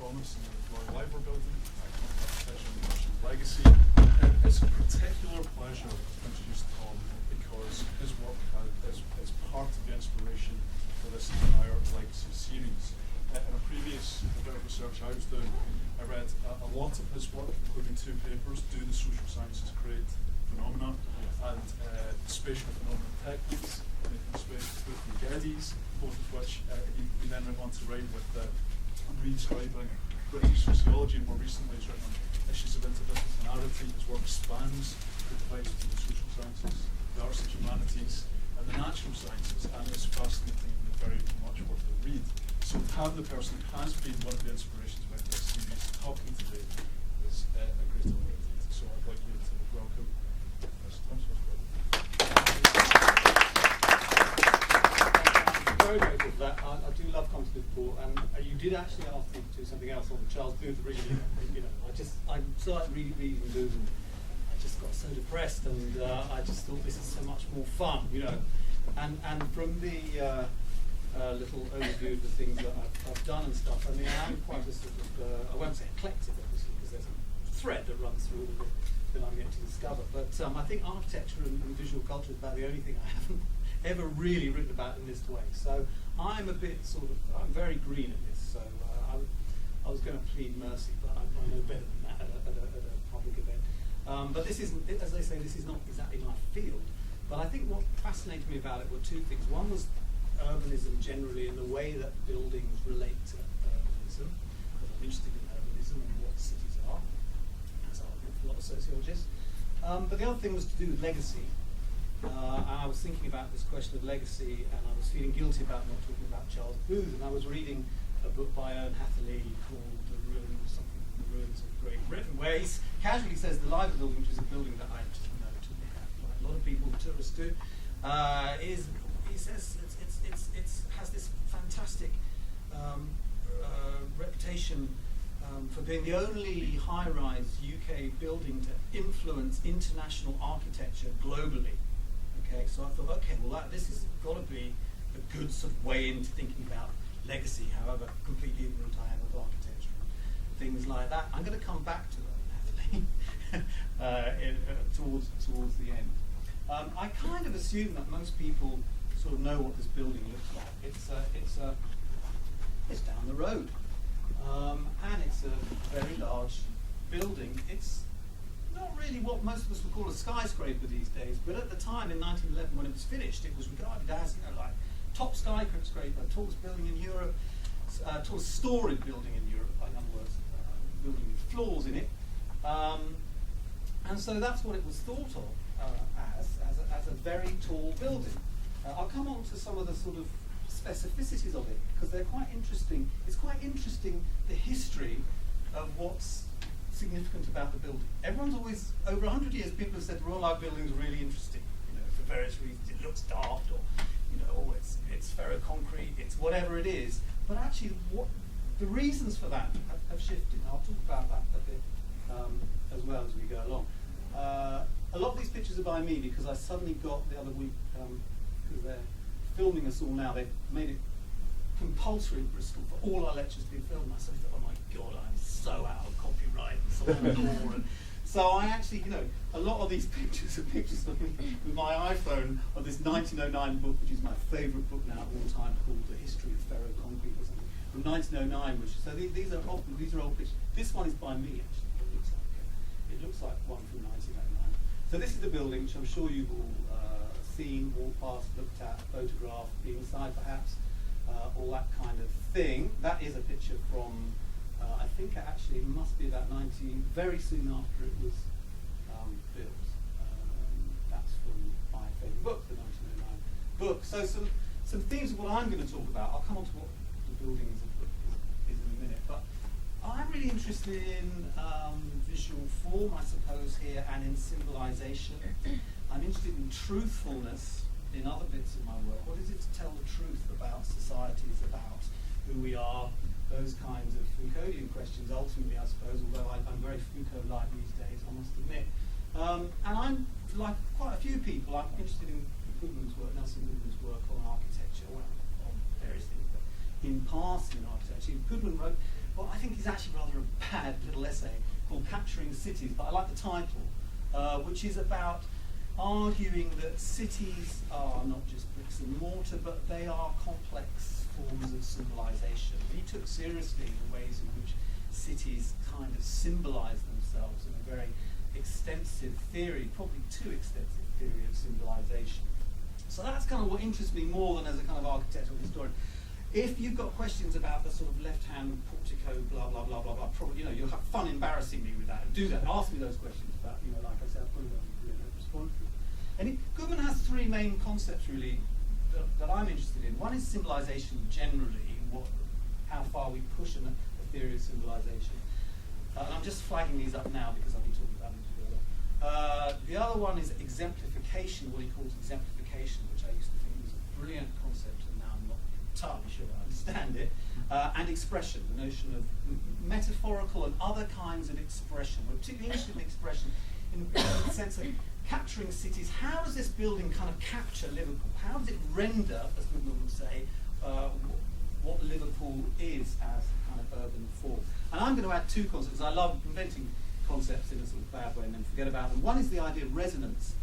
Thomas in the Royal Library building, Architecture and Research Legacy. It's a particular pleasure to introduce Tom because his work is part of the inspiration for this entire Legacy series. In a previous bit of research I was doing, I read a lot of his work, including 2 papers, Do the Social Sciences Create Phenomena and Spatial Phenomena Techniques, Making Space with Geddes, both of which he then went on to write with redescribing British sociology, and more recently he's written on issues of interdisciplinarity. His work spans the divides between the social sciences, the arts and humanities, and the natural sciences, and it's fascinating and very much worth a read. So to have the person who has been one of the inspirations behind this series talking today is a great honour indeed. So I'd like you to welcome Mr. Thomas Osborne. Very grateful for that. I do love coming to Liverpool, and you did actually ask me to do something else on Charles Booth reading. I started reading Booth, and I just got so depressed, and I just thought this is so much more fun, And from the little overview of the things that I've done and stuff, I mean, I'm quite a sort of, I won't say eclectic, obviously, because there's a thread that runs through all of it that I'm yet to discover. But I think architecture and visual culture is about the only thing I haven't ever really written about in this way. So I'm a bit I'm very green at this. So I was going to plead mercy, but I know better than that at a public event. But this isn't, as they say, this is not exactly my field. But I think what fascinated me about it were 2 things. One was urbanism generally and the way that buildings relate to urbanism. Because I'm interested in urbanism and what cities are, as are a lot of sociologists. But the other thing was to do with legacy. And I was thinking about this question of legacy, and I was feeling guilty about not talking about Charles Booth. And I was reading a book by Ern Hatherley called The Ruins of Great Britain, where he casually says the Library building, which is a building that I just know to like a lot of people, tourists do, he says it has this fantastic reputation for being the only high-rise UK building to influence international architecture globally. Okay, so I thought, okay, well this has got to be a good sort of way into thinking about legacy, however completely ignorant I am of architecture and things like that. I'm going to come back to that, Natalie, towards the end. I kind of assume that most people sort of know what this building looks like. It's down the road, and it's a very large building. It's not really what most of us would call a skyscraper these days, but at the time in 1911 when it was finished, it was regarded as like top skyscraper, tallest building in Europe, tallest storied building in Europe. In other words, building with floors in it, and so that's what it was thought of as a very tall building. I'll come on to some of the sort of specificities of it because they're quite interesting. It's quite interesting the history of what's significant about the building. Everyone's always, over 100 years, people have said the Royal Library building is really interesting, for various reasons. It looks daft, or it's ferroconcrete, it's whatever it is. But actually, what the reasons for that have shifted. I'll talk about that a bit as well as we go along. A lot of these pictures are by me because I suddenly got the other week, because they're filming us all now, they've made it compulsory in Bristol for all our lectures to be filmed. I suddenly thought, oh my God, I'm so out of copyright and so on. And so I actually, a lot of these pictures are pictures of me with my iPhone of this 1909 book, which is my favourite book now of all time, called The History of Ferroconcrete or something, from 1909. These are old pictures. This one is by me, actually. It looks like one from 1909. So this is the building, which I'm sure you've all seen, walked past, looked at, photographed, been inside perhaps, all that kind of thing. That is a picture from, I think actually it must be about very soon after it was built. That's from my favourite book, the 1909 book. So some themes of what I'm going to talk about. I'll come on to what the building is in a minute. But I'm really interested in visual form, I suppose, here, and in symbolization. I'm interested in truthfulness in other bits of my work. What is it to tell the truth about societies, about who we are, those kinds of Foucauldian questions, ultimately, I suppose, although I'm very Foucault-like these days, I must admit. And I'm, like quite a few people, I'm interested in Goodman's work, Nelson Goodman's work on architecture, well, on various things, but in passing in architecture. Goodman wrote what I think is actually rather a bad little essay called Capturing Cities, but I like the title, which is about arguing that cities are not just bricks and mortar, but they are complex forms of symbolization. He took seriously the ways in which cities kind of symbolize themselves in a very extensive theory, probably too extensive theory of symbolization. So that's kind of what interests me more than as a kind of architectural historian. If you've got questions about the sort of left-hand portico, blah, blah, blah, blah, blah, probably, you'll have fun embarrassing me with that. Do that, ask me those questions about, like I said, I'll probably respond to them. And Goodman has three main concepts, really, that I'm interested in. One is symbolization generally, how far we push in the theory of symbolization. And I'm just flagging these up now because I've been talking about them together. The other one is exemplification, what he calls exemplification, which I used to think was a brilliant concept, and now I'm not entirely sure I understand it. And expression, the notion of metaphorical and other kinds of expression. We're particularly interested in expression in the sense of capturing cities. How does this building kind of capture Liverpool? How does it render, as Goodman would say, what Liverpool is as a kind of urban form? And I'm going to add two concepts. I love inventing concepts in a sort of bad way and then forget about them. One is the idea of resonance,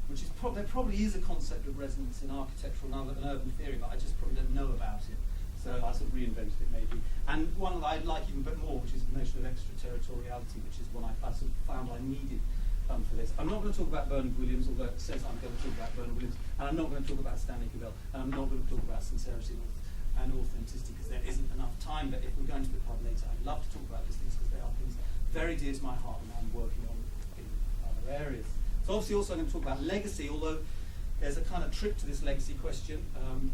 which is there probably is a concept of resonance in architectural and urban theory, but I just probably don't know about it. So I sort of reinvented it maybe. And one that I like even a bit more, which is the notion of extraterritoriality, which is one I sort of found I needed for this. I'm not going to talk about Bernard Williams, although it says I'm going to talk about Bernard Williams, and I'm not going to talk about Stanley Cavell, and I'm not going to talk about sincerity and authenticity because there isn't enough time, but if we're going to the pub later, I'd love to talk about these things because they are things very dear to my heart and I'm working on in other areas. So obviously also I'm going to talk about legacy, although there's a kind of trick to this legacy question.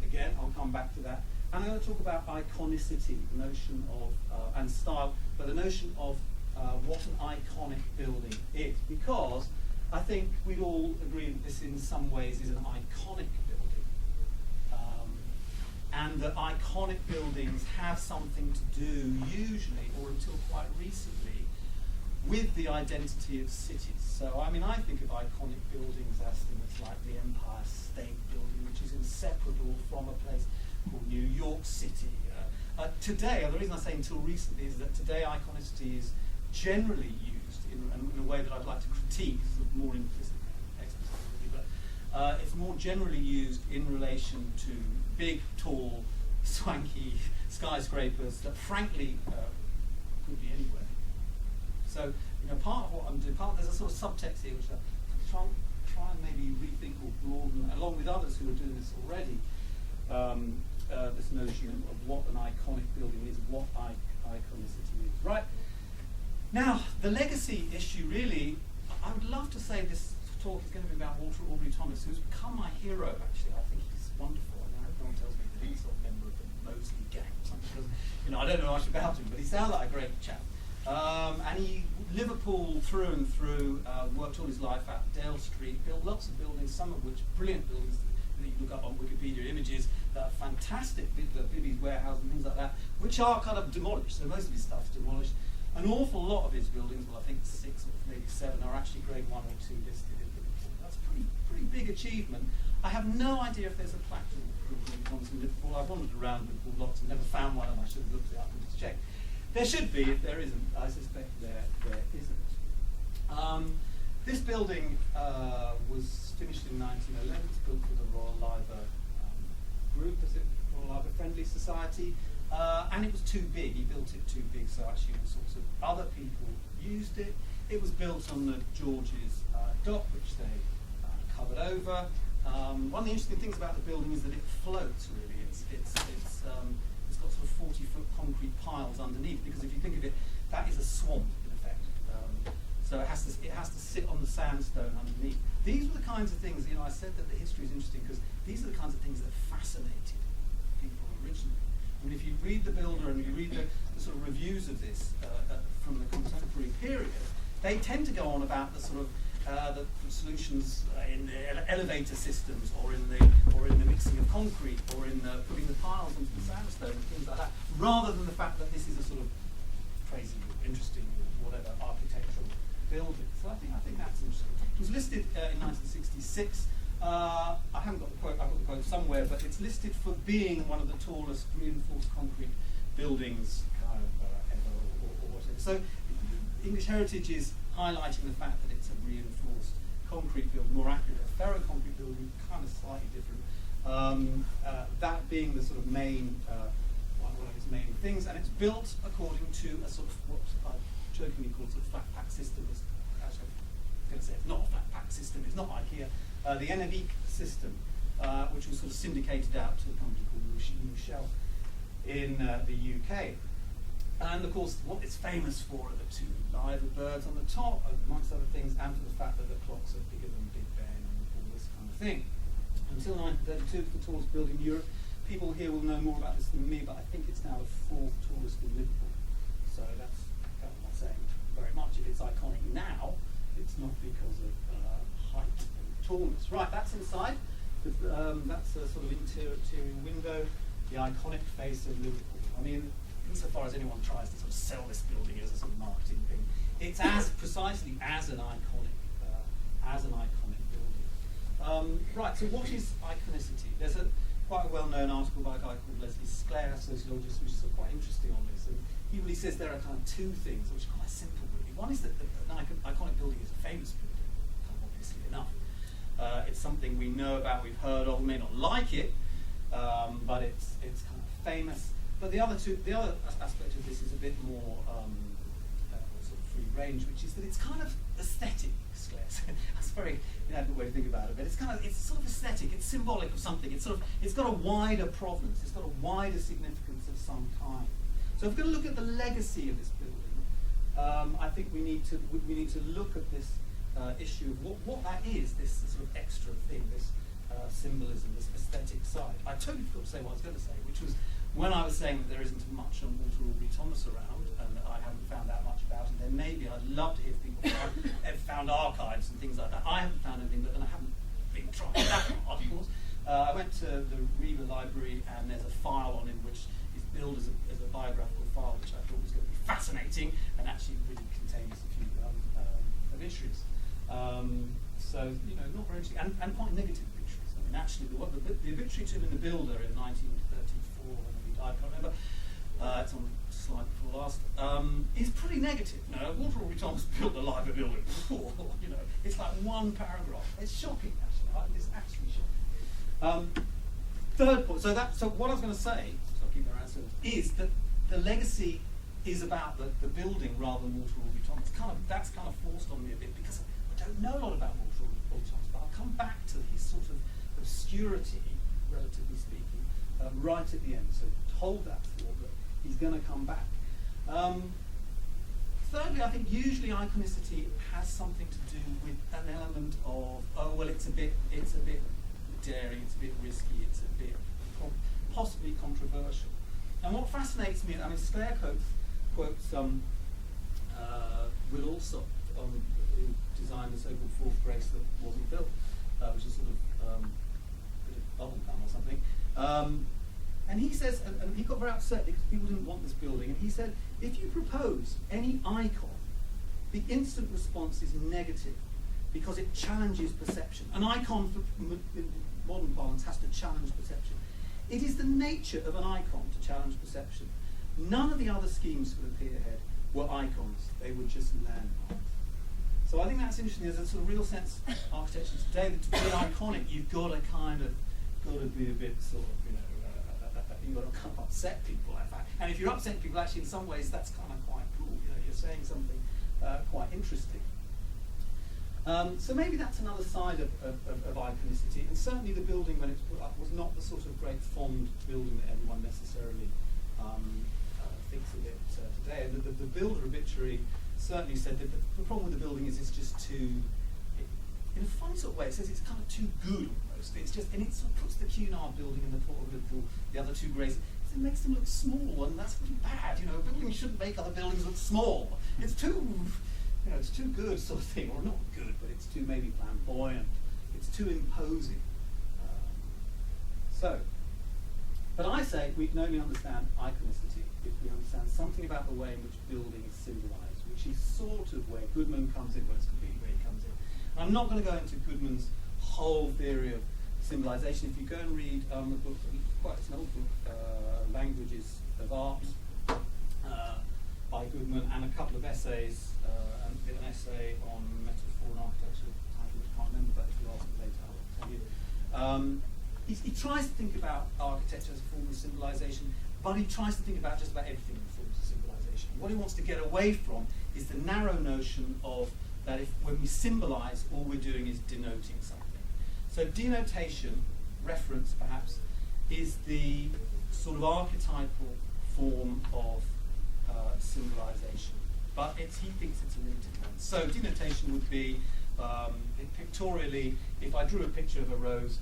Again, I'll come back to that. And I'm going to talk about iconicity, the notion of, and style, but the notion of what an iconic building is, because I think we'd all agree that this in some ways is an iconic building, and that iconic buildings have something to do, usually, or until quite recently, with the identity of cities. So, I mean, I think of iconic buildings as things like the Empire State Building, which is inseparable from a place called New York City. Today, and the reason I say until recently is that today iconicity is generally used in a way that I'd like to critique, sort of more implicitly, explicitly, but it's more generally used in relation to big, tall, swanky skyscrapers that frankly could be anywhere. So, part of what I'm doing, there's a sort of subtext here which I try and maybe rethink or broaden, along with others who are doing this already, this notion of what an iconic building is, what iconicity is. Right. Now, the legacy issue really, I would love to say this talk is going to be about Aubrey Thomas, who's become my hero, actually. I think he's wonderful. I hope no one tells me that he's a member of the Mosley gang or something, because, I don't know much about him, but he sounds like a great chap. And he, Liverpool through and through, worked all his life at Dale Street, built lots of buildings, some of which brilliant buildings that you look up on Wikipedia images, fantastic Bibby's warehouse and things like that, which are kind of demolished. So most of his stuff's demolished. An awful lot of his buildings, well, I think 6 or maybe 7, are actually grade 1 or 2 listed in Liverpool. That's a pretty big achievement. I have no idea if there's a plaque to ones in Liverpool. I've wandered around Liverpool lots and never found one, and I should have looked it up and just checked. There should be. If there isn't, I suspect there isn't. This building was finished in 1911. It's built for the Royal Liver Group, Royal Liver Friendly Society. And it was too big. He built it too big, so actually all sorts of other people used it. It was built on the George's dock, which they covered over. One of the interesting things about the building is that it floats. Really, it's got sort of 40-foot concrete piles underneath. Because if you think of it, that is a swamp in effect. So it has to sit on the sandstone underneath. These were the kinds of things. I said that the history is interesting because these are the kinds of things that fascinated people originally. I mean, if you read The Builder and you read the sort of reviews of this from the contemporary period, they tend to go on about the sort of the solutions in the elevator systems, or in the mixing of concrete, or in putting the piles into the sandstone and things like that, rather than the fact that this is a sort of crazy, interesting, whatever architectural building. So I think that's interesting. It was listed in 1966. I haven't got the quote, I've got the quote somewhere, but it's listed for being one of the tallest reinforced concrete buildings kind of ever or whatever. So English heritage is highlighting the fact that it's a reinforced concrete building, more accurate, a ferro-concrete building, kind of slightly different. That being the sort of main, one of its main things, and it's built according to a sort of what I jokingly call sort of flat pack system. Actually, I'm going to say it's not a flat pack system. It's not IKEA. The NFE system, which was sort of syndicated out to a company called Michel in the UK. And of course, what it's famous for are the two liver birds on the top, amongst other things, and for the fact that the clocks are bigger than Big Ben and all this kind of thing. Until 1932, it's the tallest building in Europe. People here will know more about this than me, but I think it's now the 4th tallest in Liverpool. So that's not saying very much. If it's iconic now, it's not because of height and tallness. Right, that's inside. That's a sort of interior window, the iconic face of Liverpool. I mean, insofar as anyone tries to sort of sell this building as a sort of marketing thing, it's as precisely as an iconic building. Right. So what is iconicity? There's quite a well-known article by a guy called Leslie Sclair, a sociologist, which is quite interesting on this. And he really says there are kind of two things which are quite simple, really. One is that an iconic building is a famous building, kind of obviously enough. It's something we know about, we've heard of, we may not like it, but it's kind of famous. But the other aspect of this is a bit more sort of free range, which is that it's kind of aesthetic. That's a very inadequate way to think about it, but it's sort of aesthetic. It's symbolic of something. It's got a wider provenance. It's got a wider significance of some kind. So if we're going to look at the legacy of this building, I think we need to look at this issue of what that is. This sort of extra thing, this symbolism, this aesthetic side. I totally forgot to say what I was going to say, which was when I was saying that there isn't much on Walter Aubrey Thomas around, and that I haven't found out much about him, then maybe I'd love to hear if people have found archives and things like that. I haven't found anything, but then I haven't been trying that hard, of course. I went to the Riva Library, and there's a file on him which is billed as a biographical file, which I thought was going to be fascinating, and actually really contains a few obituaries. So, not very interesting, and quite negative obituaries. I mean, actually, the obituary to him in the Builder in 1934, when he died, I can't remember, it's on the slide before last, is pretty negative. Walter Aubrey Thomas built the Liver building before, it's like one paragraph. It's shocking, actually. It's actually shocking. Third point, so what I was going to say, so I'll keep that answer, is that the legacy is about the building rather than Walter Aubrey Thomas. That's kind of forced on me a bit, because I don't know a lot about Walter Aubrey Thomas, but I'll come back to his sort of obscurity, relatively speaking, right at the end. So hold that thought that he's going to come back. Thirdly, I think usually iconicity has something to do with an element of, it's a bit daring, it's a bit risky, it's a bit possibly controversial. And what fascinates me, Sclair quotes Will Alsop, who designed the so-called fourth grace that wasn't built, which is sort of a bit of bubble gum or something. And he says, and he got very upset because people didn't want this building, and he said, if you propose any icon, the instant response is negative because it challenges perception. An icon, in modern parlance, has to challenge perception. It is the nature of an icon to challenge perception. None of the other schemes for the pierhead were icons, they were just landmarks. So I think that's interesting. There's a sort of real sense in architecture today that to be iconic, you've got to be a bit sort of, you've got to kind of upset people like that. And if you're upsetting people, actually in some ways that's kind of quite cool. You're saying something quite interesting. So maybe that's another side of iconicity. And certainly the building, when it's put up, was not the sort of great fond building that everyone necessarily thinks of it today. And the Builder obituary certainly said that the problem with the building is it's just too, in a funny sort of way, it says it's kind of too good almost. It's just, and it sort of puts the Cunard building and the Port of Liverpool, the other two graces, it makes them look small, and that's really bad. A building shouldn't make other buildings look small. It's too, it's too good sort of thing, or not good, but it's too maybe flamboyant. It's too imposing. But I say we can only understand iconicity if we understand something about the way in which building is symbolized, which is sort of where Goodman comes in, well, it's completely where he comes in. And I'm not going to go into Goodman's whole theory of symbolization. If you go and read the book, it's an old book, Languages of Art, by Goodman, and a couple of essays, and an essay on metaphor and architecture, title which I can't remember, but if you ask me later, I'll tell you. He tries to think about architecture as a form of symbolization, but he tries to think about just about everything in forms of symbolization. What he wants to get away from is the narrow notion of that when we symbolize, all we're doing is denoting something. So denotation, reference perhaps, is the sort of archetypal form of symbolization, but he thinks it's a limited one. So denotation would be, pictorially, if I drew a picture of a rose,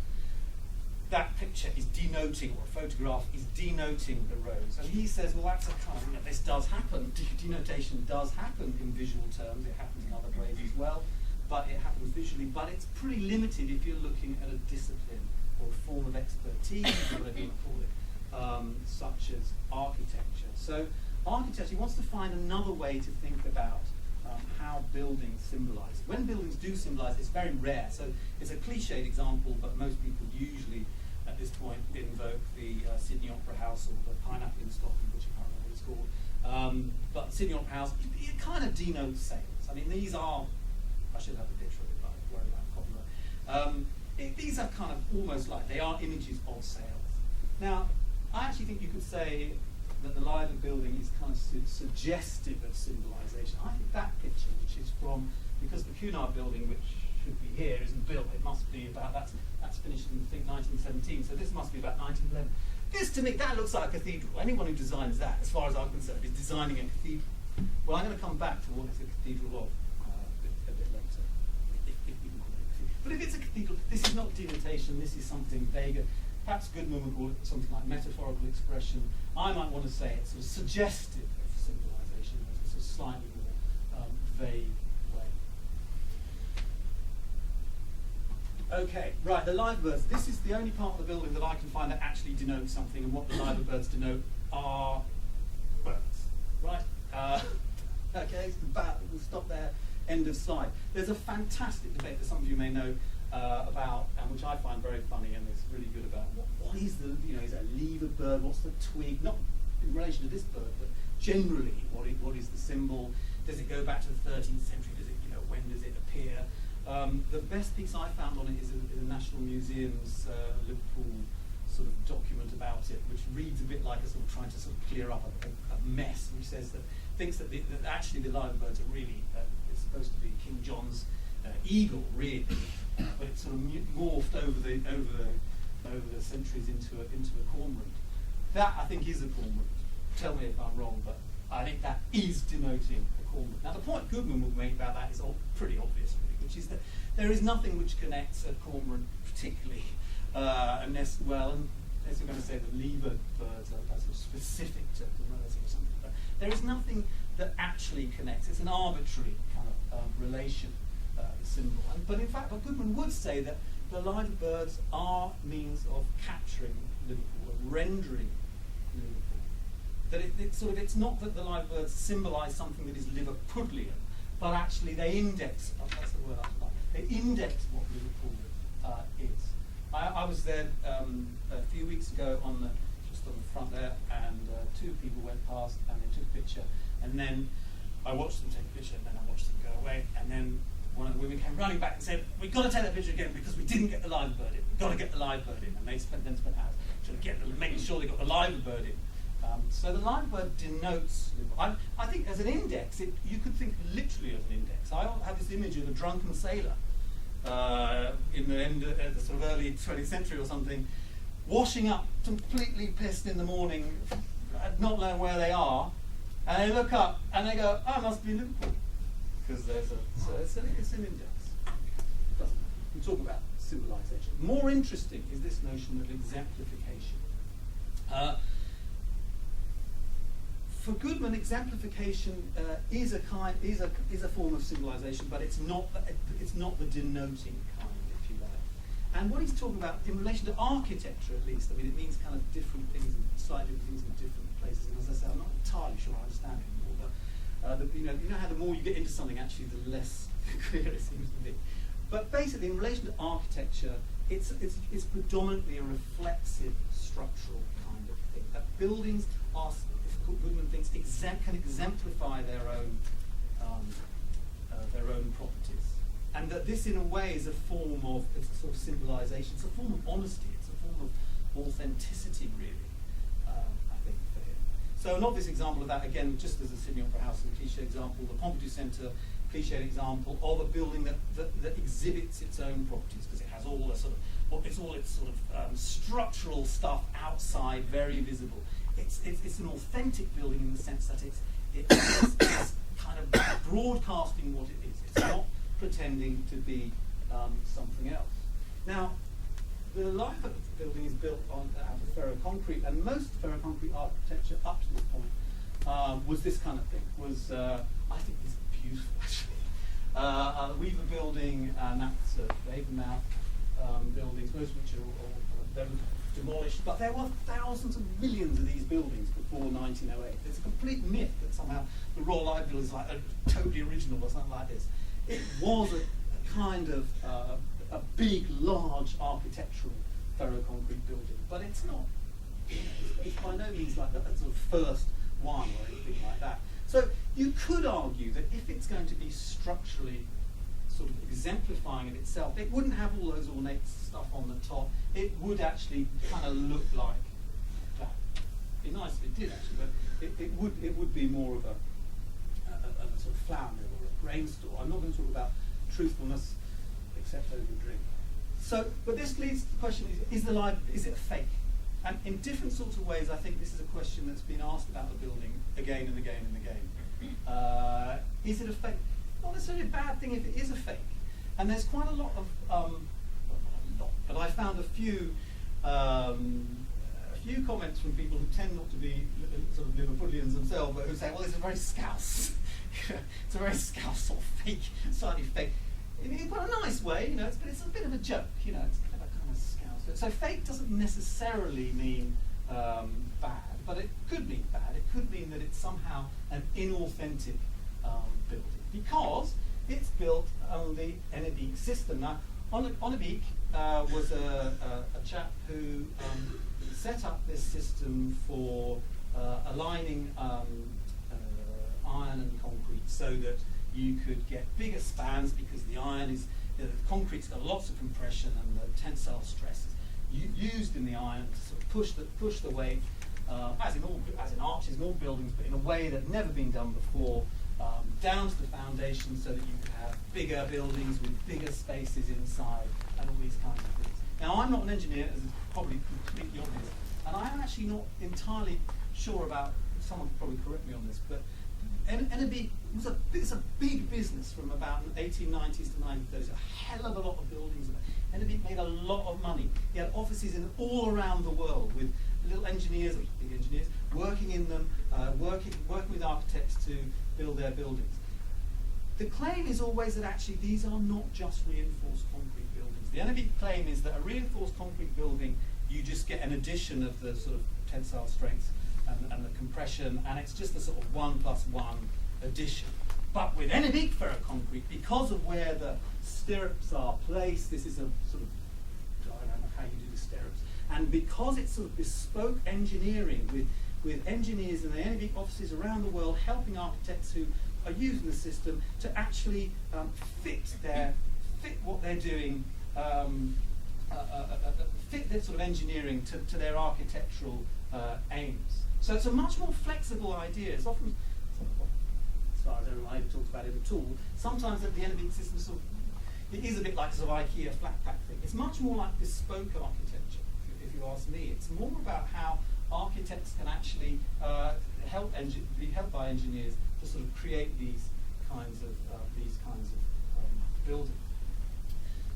that picture is denoting, or a photograph is denoting the rose. And he says, well, that's a kind of, this does happen, denotation does happen in visual terms, it happens in other ways as well, but it happens visually, but it's pretty limited if you're looking at a discipline or a form of expertise, or whatever you call it, such as architecture. So architecture, he wants to find another way to think about how buildings symbolize. When buildings do symbolize, it's very rare. So it's a cliched example, but most people usually, at this point, invoke the Sydney Opera House or the Pineapple in Scotland, which I can't remember what it's called. But Sydney Opera House, it kind of denotes sales. I mean, these are, I should have a picture of it, but I worry about copyright. These are kind of almost like, they are images of sales. Now, I actually think you could say that the Liver building is kind of suggestive of symbolization. I think that picture, which is from, because the Cunard building, which should be here, isn't built, it must be about, that's finished in, I think, 1917, so this must be about 1911. This, to me, that looks like a cathedral. Anyone who designs that, as far as I'm concerned, is designing a cathedral. Well, I'm going to come back to what it's a cathedral of a bit later, if you can call it a cathedral. But if it's a cathedral, this is not denotation, this is something vaguer. Perhaps Goodman would call it something like metaphorical expression. I might want to say it's sort of suggestive of symbolization in a sort of slightly more vague way. Okay, right, the live birds. This is the only part of the building that I can find that actually denotes something, and what the live birds denote are birds, right? Okay, we'll stop there, end of slide. There's a fantastic debate that some of you may know about, and which I find very funny, and it's really good, about what is the, is it a lever bird, what's the twig, not in relation to this bird, but generally, what is the symbol? Does it go back to the 13th century? Does it, when does it appear? The best piece I found on it is in the National Museum's Liverpool sort of document about it, which reads a bit like a sort of trying to sort of clear up a mess, which says that thinks that, that actually the liver birds are really it's supposed to be King John's eagle, really, but it's sort of morphed over the centuries into a cormorant. That, I think, is a cormorant. Tell me if I'm wrong, but I think that is denoting a cormorant. Now, the point Goodman would make about that is pretty obvious, really, which is that there is nothing which connects a cormorant particularly, unless we're going to say the lever birds are sort of specific to the relative or something. But there is nothing that actually connects. It's an arbitrary kind of relation. Symbol. But in fact, what Goodman would say that the liver birds are means of capturing Liverpool, of rendering Liverpool. That it's not that the liver birds symbolise something that is Liverpudlian, but actually they index. That's the word I like. They index what Liverpool is. I was there a few weeks ago just on the front there, and two people went past and they took a picture, and then I watched them take a picture, and then I watched them go away, and then one of the women came running back and said, "We've got to take that picture again because we didn't get the live bird in. We've got to get the live bird in." And they spent hours trying to making sure they got the live bird in. So the live bird denotes. I think as an index, you could think literally of an index. I have this image of a drunken sailor in the sort of early 20th century or something, washing up completely pissed in the morning, not knowing where they are, and they look up and they go, "Oh, it must be Liverpool." Because it's an index. We talk about symbolization. More interesting is this notion of exemplification. For Goodman, exemplification is a form of symbolization, but it's not the denoting kind, if you like. And what he's talking about in relation to architecture, at least, I mean, it means kind of different things, slightly different things in different places. And as I say, I'm not entirely sure I understand it more, but you know how the more you get into something, actually, the less clear it seems to be. But basically, in relation to architecture, it's predominantly a reflexive structural kind of thing. That buildings are, Goodman thinks, can exemplify their own properties, and that this, in a way, is a form of, it's a sort of symbolization. It's a form of honesty. It's a form of authenticity, really. I think for him. So an obvious example of that, again, just as a Sydney Opera House, a cliche example, the Pompidou Centre, cliched example of a building that exhibits its own properties because it has all the sort of structural stuff outside, very visible. It's an authentic building in the sense that it's kind of broadcasting what it is. It's not pretending to be something else. Now, the life of the building is built out of ferroconcrete, and most ferroconcrete architecture up to this point was this kind of thing. I think this is beautiful, actually. The Weaver building, and that's the Avonmouth buildings, most of which are demolished. But there were thousands of millions of these buildings before 1908. There's a complete myth that somehow the Royal Library is like a totally original or something like this. It was a kind of a big, large architectural ferroconcrete building, but it's not. It's by no means like a sort of first one or anything like that. So you could argue that if it's going to be structurally sort of exemplifying of itself, it wouldn't have all those ornate stuff on the top. It would actually kind of look like that. It'd be nice if it did actually, but it would be more of a sort of flour mill or a grain store. I'm not going to talk about truthfulness except over a drink. So, but this leads to the question: is it a fake? And in different sorts of ways, I think this is a question that's been asked about the building again and again and again. Is it a fake? Not necessarily a bad thing if it is a fake. And there's quite a lot of, well, not a lot, but I found a few comments from people who tend not to be sort of Liverpoolians themselves, but who say, well, it's a very Scouse. It's a very Scouse sort of fake, slightly fake. In quite a nice way, but it's a bit of a joke, it's kind of Scouse. So fake doesn't necessarily mean bad, but it could mean bad. It could mean that it's somehow an inauthentic building because it's built on the Ennebeek system. Now, Ennebeek was a chap who set up this system for aligning iron and concrete so that you could get bigger spans because the iron is, the concrete's got lots of compression and the tensile stress is used in the iron to sort of push the weight, as in arches and all buildings, but in a way that had never been done before, down to the foundation so that you could have bigger buildings with bigger spaces inside and all these kinds of things. Now, I'm not an engineer, as is probably completely obvious, and I'm actually not entirely sure about, someone could probably correct me on this, but Ennebeek it's a big business from about 1890s to 1930s, a hell of a lot of buildings. Ennebeek made a lot of money. He had offices all around the world with little engineers, big engineers, working in them, working with architects to build their buildings. The claim is always that actually these are not just reinforced concrete buildings. The Ennebeek claim is that a reinforced concrete building, you just get an addition of the sort of tensile strength and the compression, and it's just a sort of 1+1 addition. But with Ennebeek ferroconcrete, because of where the stirrups are placed, this is a sort of, I don't know how you do the stirrups, and because it's sort of bespoke engineering with engineers in the Ennebeek offices around the world helping architects who are using the system to actually fit what they're doing, fit their sort of engineering to their architectural aims. So it's a much more flexible idea. It's often, as far as I ever talked about it at all, sometimes at the Ennebeek system sort of, it is a bit like a sort of IKEA flat pack thing. It's much more like bespoke architecture, if you ask me. It's more about how architects can actually be helped by engineers to sort of create these kinds of buildings.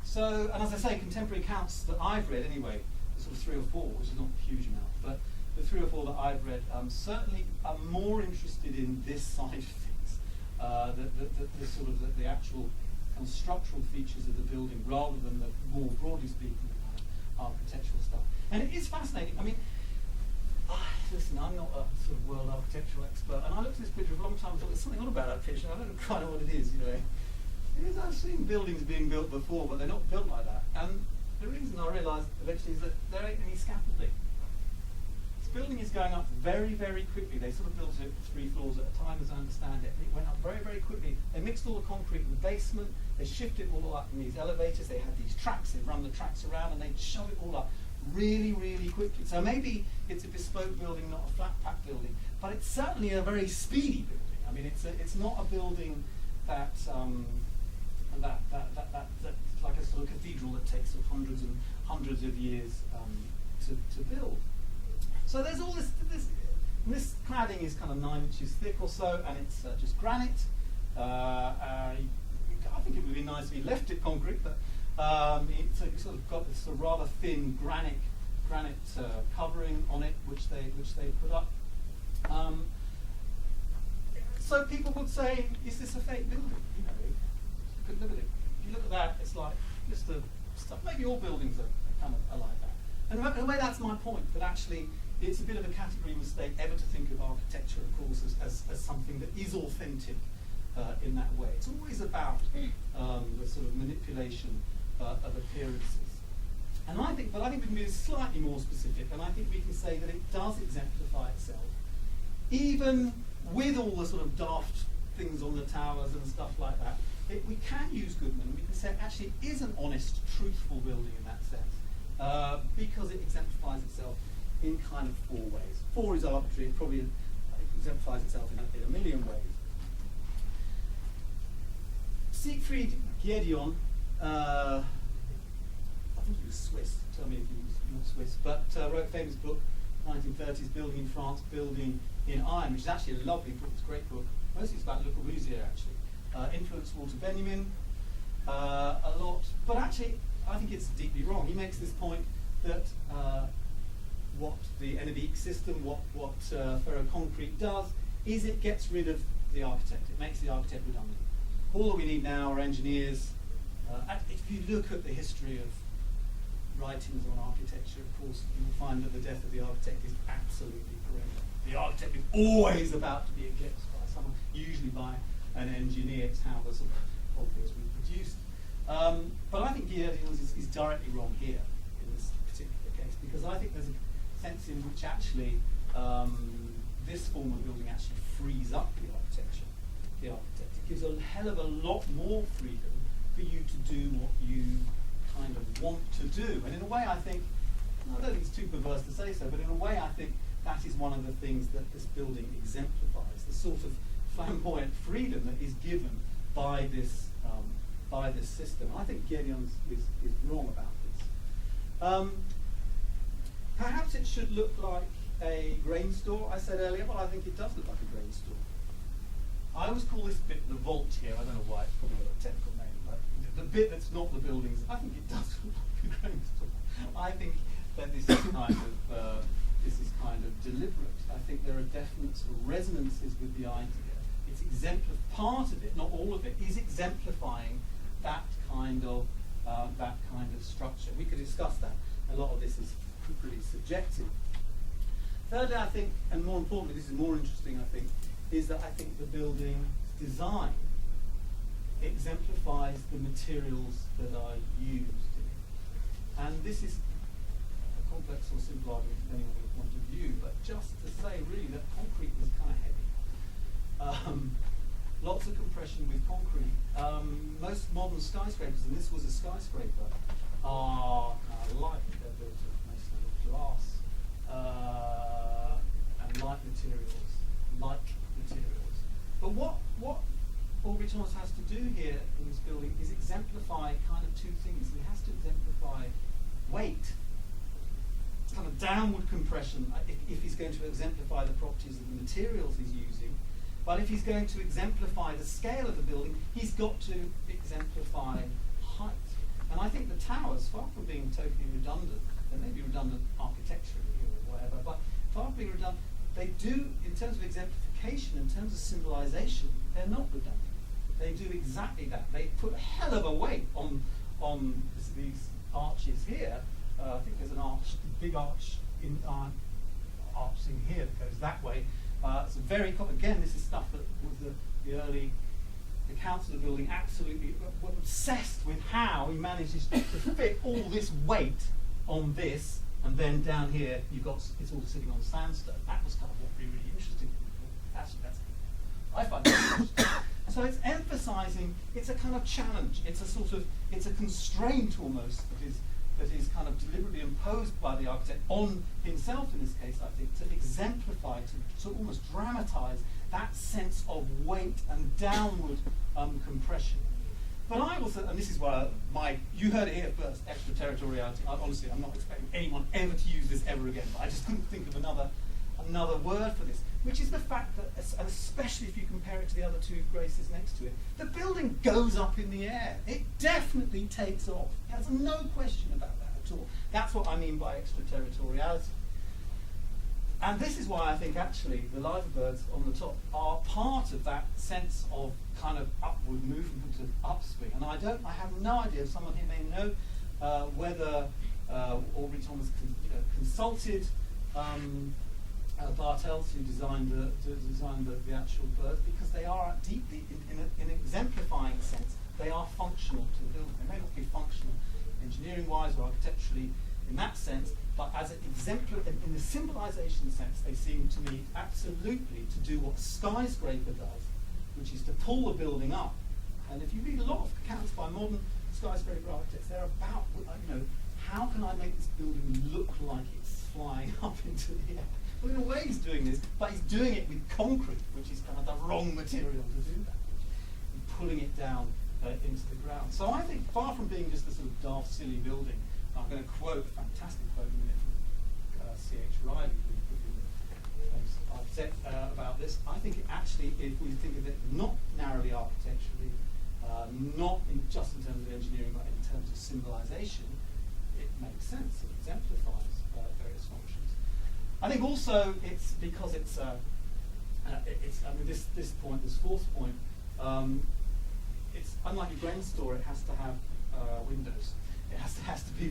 So, and as I say, contemporary accounts that I've read anyway, sort of 3 or 4, which is not a huge amount, but the 3 or 4 that I've read certainly are more interested in this side of things, the sort of the actual kind of structural features of the building rather than the more broadly speaking kind of architectural stuff. And it is fascinating. I mean, listen, I'm not a sort of world architectural expert, and I looked at this picture for a long time and thought there's something odd about that picture. I don't know quite know what it is, Because I've seen buildings being built before, but they're not built like that. And the reason I realised eventually is that there ain't any scaffolding. This building is going up very, very quickly. They sort of built it 3 floors at a time, as I understand it. It went up very, very quickly. They mixed all the concrete in the basement. They shifted it all up in these elevators. They had these tracks. They'd run the tracks around and they'd shove it all up really, really quickly. So maybe it's a bespoke building, not a flat pack building, but it's certainly a very speedy building. I mean, it's not a building that's like a sort of cathedral that takes sort of hundreds and hundreds of years to build. So there's all this cladding is kind of 9 inches thick or so, and it's just granite. I think it would be nice if we left it concrete, but it's sort of got this sort of rather thin granite covering on it, which they put up. So people would say, is this a fake building? You know, you could look at it. If you look at that, it's like just the stuff. Maybe all buildings are kind of like that. And in a way, that's my point. That actually, it's a bit of a category mistake ever to think of architecture, of course, as something that is authentic in that way. It's always about the sort of manipulation of appearances. And I think we can be slightly more specific, and I think we can say that it does exemplify itself, even with all the sort of daft things on the towers and stuff like that. We can use Goodman. We can say actually it is an honest, truthful building in that sense, because it exemplifies itself in kind of 4 ways. 4 is arbitrary. It probably exemplifies itself in a million ways. Siegfried Giedion, I think he was Swiss. Tell me if he was not Swiss, but wrote a famous book, 1930s, Building in France, Building in Iron, which is actually a lovely book. It's a great book. Mostly it's about Le Corbusier, actually. Influenced Walter Benjamin a lot, but actually I think it's deeply wrong. He makes this point that what the Enebeek system, what ferroconcrete does, is it gets rid of the architect. It makes the architect redundant. All that we need now are engineers. If you look at the history of writings on architecture, of course, you will find that the death of the architect is absolutely perennial. The architect is always about to be eclipsed by someone, usually by an engineer. It's how the sort of obvious reproduced. But I think Giedion is directly wrong here in this particular case, because I think there's a sense in which actually this form of building actually frees up the architecture. It gives a hell of a lot more freedom for you to do what you kind of want to do. And in a way, I think, I don't think it's too perverse to say so, but in a way, I think that is one of the things that this building exemplifies, the sort of flamboyant freedom that is given by this system. I think Giedion is wrong about this. Perhaps it should look like a grain store. I said earlier, well, I think it does look like a grain store. I always call this bit the vault here. I don't know why, it's probably got a technical name, but the bit that's not the buildings, I think it does look like a grain store. I think that this is kind of deliberate. I think there are definite sort of resonances with the idea. It's part of it, not all of it, is exemplifying that kind of structure. We could discuss that. A lot of this is pretty subjective. Thirdly, I think, and more importantly, this is more interesting, I think, is that I think the building's design exemplifies the materials that are used in it. And this is a complex or simple argument depending on your point of view, but just to say really that concrete was kind of heavy. Lots of compression with concrete. Most modern skyscrapers, and this was a skyscraper, are light. They're built of mostly glass and light materials. But what Aubrey Thomas has to do here in this building is exemplify kind of 2 things. He has to exemplify weight, kind of downward compression, if he's going to exemplify the properties of the materials he's using. But if he's going to exemplify the scale of the building, he's got to exemplify height. And I think the towers, far from being totally redundant, they may be redundant architecturally or whatever, but far from being redundant, they do, in terms of exemplification, in terms of symbolization, they're not redundant. They do exactly that. They put a hell of a weight on these arches here. I think there's an arch, a big arch in arching here that goes that way. It's a very again, this is stuff that was the early the council of the building absolutely were obsessed with how he manages to fit all this weight on this, and then down here you've got it's all sitting on sandstone. That was kind of what really, really interesting to me. That's I find that interesting. So it's emphasising, it's a kind of challenge, it's a constraint almost that is kind of deliberately imposed by the architect on himself in this case, I think, to exemplify, to almost dramatise that sense of weight and downward compression. But I also, and this is where you heard it here first, extraterritoriality. Honestly, I'm not expecting anyone ever to use this ever again, but I just couldn't think of another word for this, which is the fact that, and especially if you compare it to the other two graces next to it, the building goes up in the air. It definitely takes off. There's no question about that at all. That's what I mean by extraterritoriality. And this is why I think actually the liverbirds on the top are part of that sense of kind of upward movement of upswing. And I have no idea, someone here may know whether Aubrey Thomas consulted Bart Houses, who designed the actual birds, because they are deeply, in an exemplifying sense, they are functional to the building. They may not be functional engineering-wise or architecturally in that sense, but as an exemplar, in the symbolisation sense, they seem to me absolutely to do what a skyscraper does, which is to pull the building up. And if you read a lot of accounts by modern skyscraper architects, they're about, how can I make this building look like it's flying up into the air? Well, in a way he's doing this, but he's doing it with concrete, which is kind of the wrong material to do that, and pulling it down into the ground. So I think, far from being just a sort of daft, silly building, I'm going to quote a fantastic quote in a minute from C.H. Riley, who was the famous architect, about this. I think it actually, if we think of it not narrowly architecturally, not just in terms of engineering, but in terms of symbolisation, it makes sense. It exemplifies various functions. I think also it's because it's this point, this fourth point, it's unlike a grain store. It has to have windows. It has to be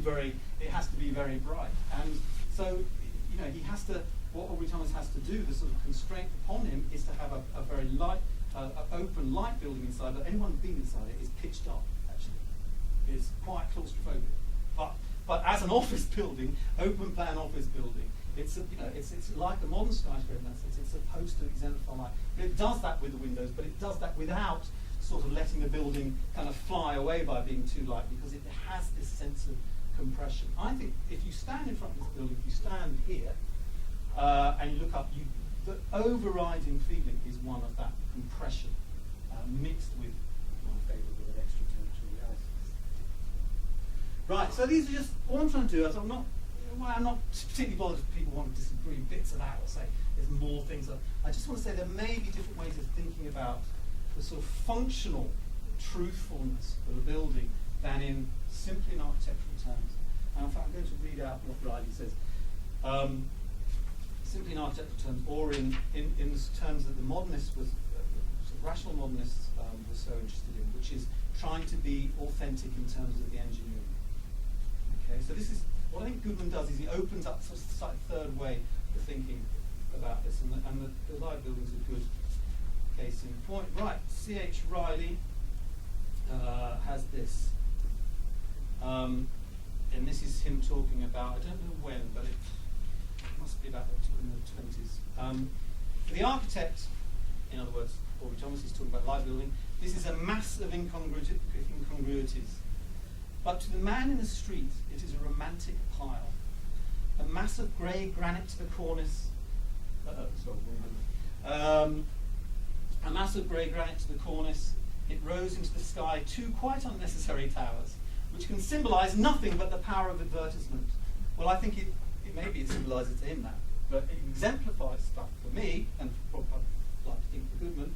very bright. And so he has to. What Aubrey Thomas has to do, the sort of constraint upon him, is to have a very light, open, light building inside. But anyone being inside it is pitched up. Actually, it's quite claustrophobic. But as an office building, open plan office building, it's like a modern skyscraper in that sense. It's supposed to exemplify light. But it does that with the windows, but it does that without sort of letting the building kind of fly away by being too light, because it has this sense of compression. I think if you stand in front of this building, if you stand here and you look up, the overriding feeling is one of that compression mixed with my favourite word, extraterritoriality. Right, so these are just, all I'm trying to do is I'm not particularly bothered if people want to disagree bits of that or say there's more things. I just want to say there may be different ways of thinking about the sort of functional truthfulness of a building than in simply in architectural terms. And in fact, I'm going to read out what Riley says. Simply in architectural terms, or in terms that the modernists was, sort of rational modernists were so interested in, which is trying to be authentic in terms of the engineering. Okay, so this is what I think Goodman does, is he opens up sort of a slight third way of thinking about this, and the live building's a good case in point. Right, C.H. Riley has this, and this is him talking about, I don't know when, but it must be about in the 20s. For the architect, in other words, Aubrey Thomas is talking about live building, this is a mass of incongruities. But to the man in the street, it is a romantic pile. A mass of grey granite to the cornice. A mass of grey granite to the cornice. It rose into the sky two quite unnecessary towers, which can symbolise nothing but the power of advertisement. Well, I think maybe it symbolises to him that, but it exemplifies stuff for me, and for I'd like to think for Goodman.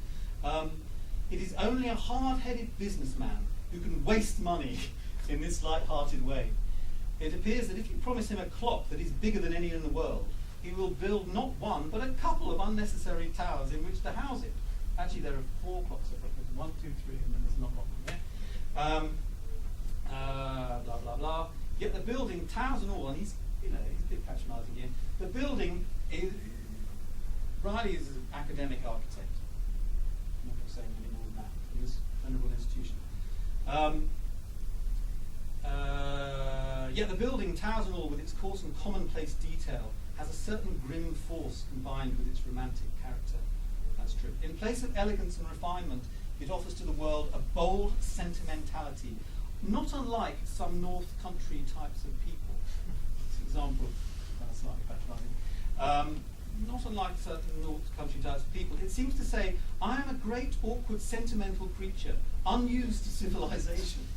It is only a hard-headed businessman who can waste money in this light-hearted way. It appears that if you promise him a clock that is bigger than any in the world, he will build not one, but a couple of unnecessary towers in which to house it. Actually, there are 4 clocks. There's 1, 2, 3, and then there's not one there. Blah, blah, blah. Yet the building, towers and all, and he's a bit patronising here. The building is, Riley is an academic architect. I'm not going to say any more than that. He was venerable institution. Yet the building, towers and all, with its coarse and commonplace detail, has a certain grim force combined with its romantic character. That's true. In place of elegance and refinement, it offers to the world a bold sentimentality, not unlike some North Country types of people. It's an example, slightly patronising. Not unlike certain North Country types of people. It seems to say, I am a great, awkward, sentimental creature, unused to civilization,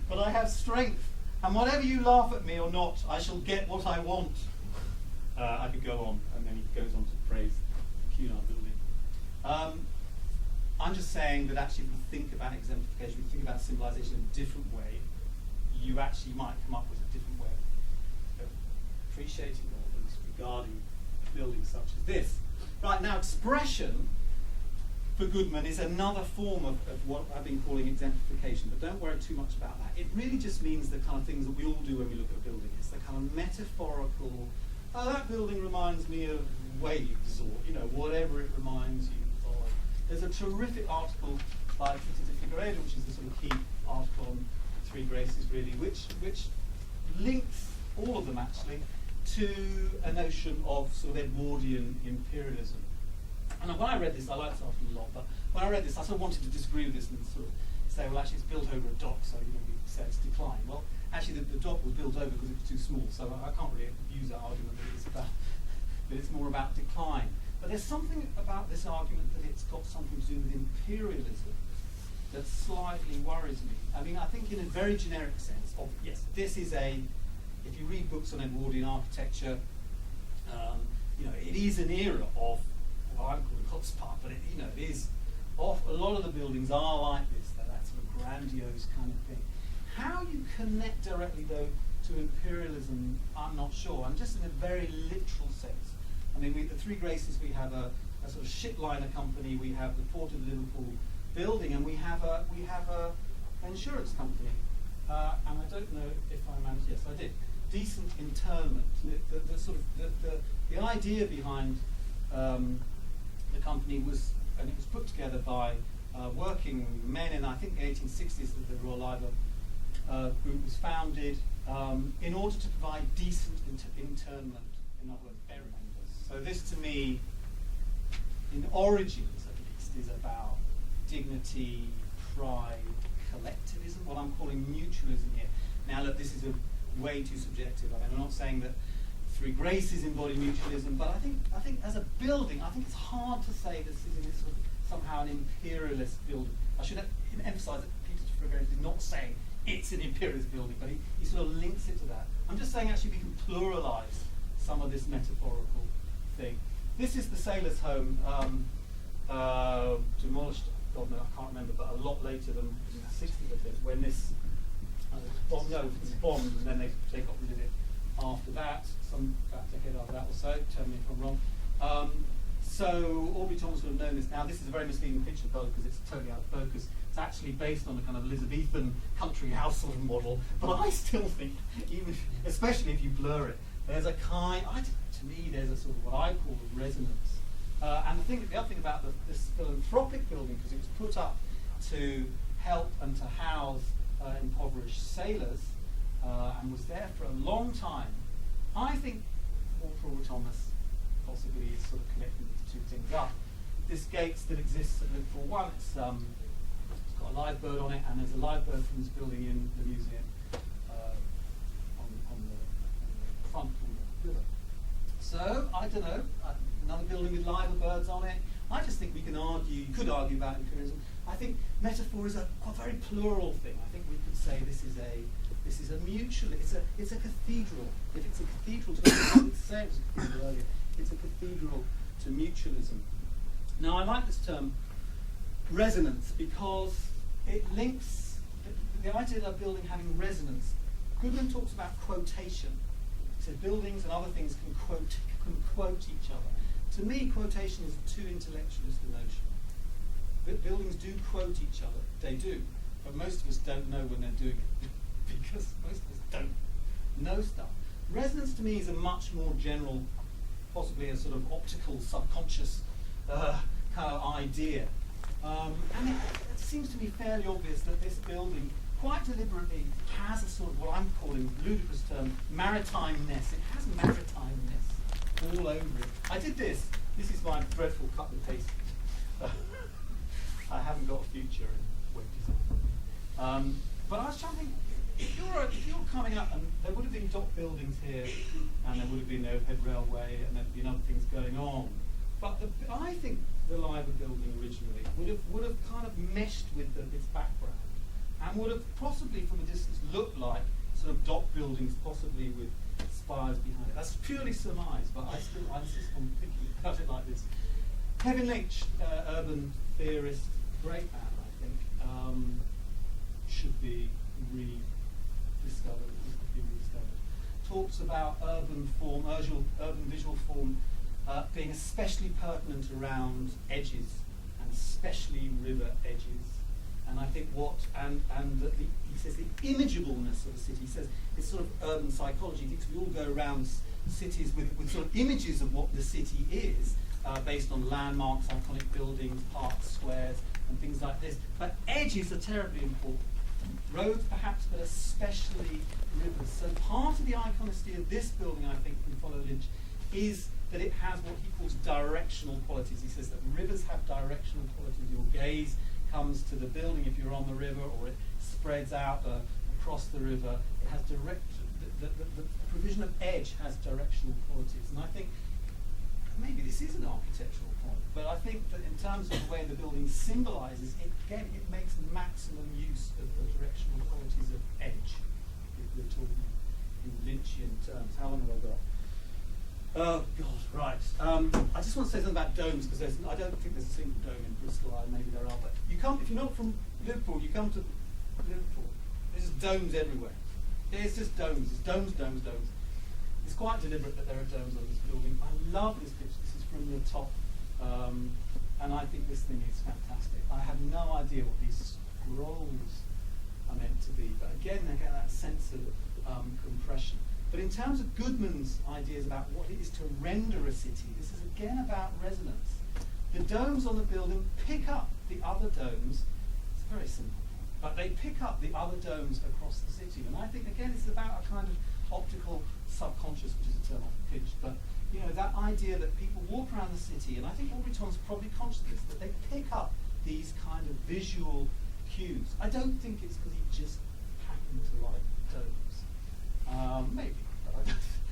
but I have strength, and whatever you laugh at me or not, I shall get what I want. I could go on, and then he goes on to praise the Cunard building. I'm just saying that actually, if we think about exemplification, we think about symbolization in a different way, you actually might come up with a different way of appreciating or at least regarding a building such as this. Right, now expression for Goodman is another form of what I've been calling exemplification, but don't worry too much about that. It really just means the kind of things that we all do when we look at a building. It's the kind of metaphorical, that building reminds me of waves, or whatever it reminds you of. There's a terrific article by Peter de Figueiredo, which is the sort of key article on Three Graces, really, which links all of them actually to a notion of sort of Edwardian imperialism. And when I read this, I liked this article a lot, but when I read this, I sort of wanted to disagree with this and sort of say, well, actually, it's built over a dock, so we say it's decline. Well, actually, the dock was built over because it was too small, so I can't really use that argument that it's more about decline. But there's something about this argument that it's got something to do with imperialism that slightly worries me. I mean, I think in a very generic sense, yes, this is if you read books on Edwardian architecture, it is an era of what I'm calling hot spot, but it is off. A lot of the buildings are like this, that sort of grandiose kind of thing. How you connect directly, though, to imperialism, I'm not sure. And just in a very literal sense. I mean, the Three Graces, we have a sort of shipliner company, we have the Port of Liverpool building, and we have an insurance company. And I don't know if I managed. Yes, I did. Decent interment. The idea behind the company was, and it was put together by working men in, I think, the 1860s. That the Royal Liver group was founded in order to provide decent internment. In other words, burial. So this, to me, in origins at least, is about dignity, pride, collectivism, what I'm calling mutualism here. Now, look, this is way too subjective. I mean, I'm not saying that Three Graces embody mutualism, but I think as a building, I think it's hard to say this is somehow an imperialist building. I should emphasise that Peter de Figueiredo is not saying it's an imperialist building, but he sort of links it to that. I'm just saying actually we can pluralise some of this metaphorical thing. This is the sailors' home, demolished, God no, I can't remember, but a lot later than in the 60s, I think, when this it was bombed, and then they got rid of it after that, about a decade after that or so, tell me if I'm wrong. So Aubrey Thomas would have known this. Now, this is a very misleading picture because it's totally out of focus. It's actually based on a kind of Elizabethan country house sort of model, but I still think, especially if you blur it, there's a to me, there's a sort of what I call resonance. And the other thing about this philanthropic building, because it was put up to help and to house impoverished sailors, and was there for a long time. I think Aubrey Thomas possibly is sort of connecting the two things up. This gate that exists at Liverpool 1, it's got a live bird on it, and there's a live bird from this building in the museum on the front of the river. So, I don't know, another building with live birds on it. I just think you could argue about imperialism. I think metaphor is a very plural thing. I think we could say this is a mutual, it's a cathedral. If it's a cathedral to I did say it was a cathedral earlier, it's a cathedral to mutualism. Now, I like this term resonance because it links the idea of a building having resonance. Goodman talks about quotation. He says buildings and other things can quote each other. To me, quotation is too intellectualist a notion. But buildings do quote each other. They do. But most of us don't know when they're doing it because most of us don't know stuff. Resonance to me is a much more general, possibly a sort of optical, subconscious kind of idea. And it seems to me fairly obvious that this building quite deliberately has a sort of what I'm calling ludicrous term, maritimeness. It has maritimeness all over it. I did this. This is my dreadful cut and paste. I haven't got a future in web design. But I was trying to think, if you're coming up, and there would have been dock buildings here, and there would have been the overhead railway, and there'd been other things going on. But I think the Liver building originally would have kind of meshed with its background, and would have possibly, from a distance, looked like sort of dock buildings, possibly with spires behind it. That's purely surmise, but I insist on thinking about it like this. Kevin Lynch, urban theorist, great man, I think, should be rediscovered, talks about urban visual form being especially pertinent around edges, and especially river edges. And I think he says the imageableness of a city, he says it's sort of urban psychology. He thinks we all go around cities with sort of images of what the city is, based on landmarks, iconic buildings, parks, squares, and things like this. But edges are terribly important. Roads perhaps, but especially rivers. So part of the iconicity of this building, I think, from Follow Lynch, is that it has what he calls directional qualities. He says that rivers have directional qualities. Your gaze comes to the building if you're on the river, or it spreads out across the river. It has the provision of edge has directional qualities. And I think maybe this is an architectural point, but I think that in terms of the way the building symbolises, it makes maximum use of the directional qualities of edge, if we're talking in Lynchian terms. How long have I got? Oh, God, right. I just want to say something about domes, because I don't think there's a single dome in Bristol. Maybe there are, but you come, if you're not from Liverpool, you come to Liverpool, there's just domes everywhere. There's just domes. There's domes, domes, domes. It's quite deliberate that there are domes on this building. I love this picture. This is from the top, and I think this thing is fantastic. I have no idea what these scrolls are meant to be, but again, they get that sense of compression. But in terms of Goodman's ideas about what it is to render a city, this is again about resonance. The domes on the building pick up the other domes. It's very simple, but they pick up the other domes across the city. And I think, again, it's about a kind of optical subconscious, which is a term I've pitched, but you know, that idea that people walk around the city, and I think Aubrey Thomas is probably conscious of this, that they pick up these kind of visual cues. I don't think it's because he just happened to like domes. Maybe, but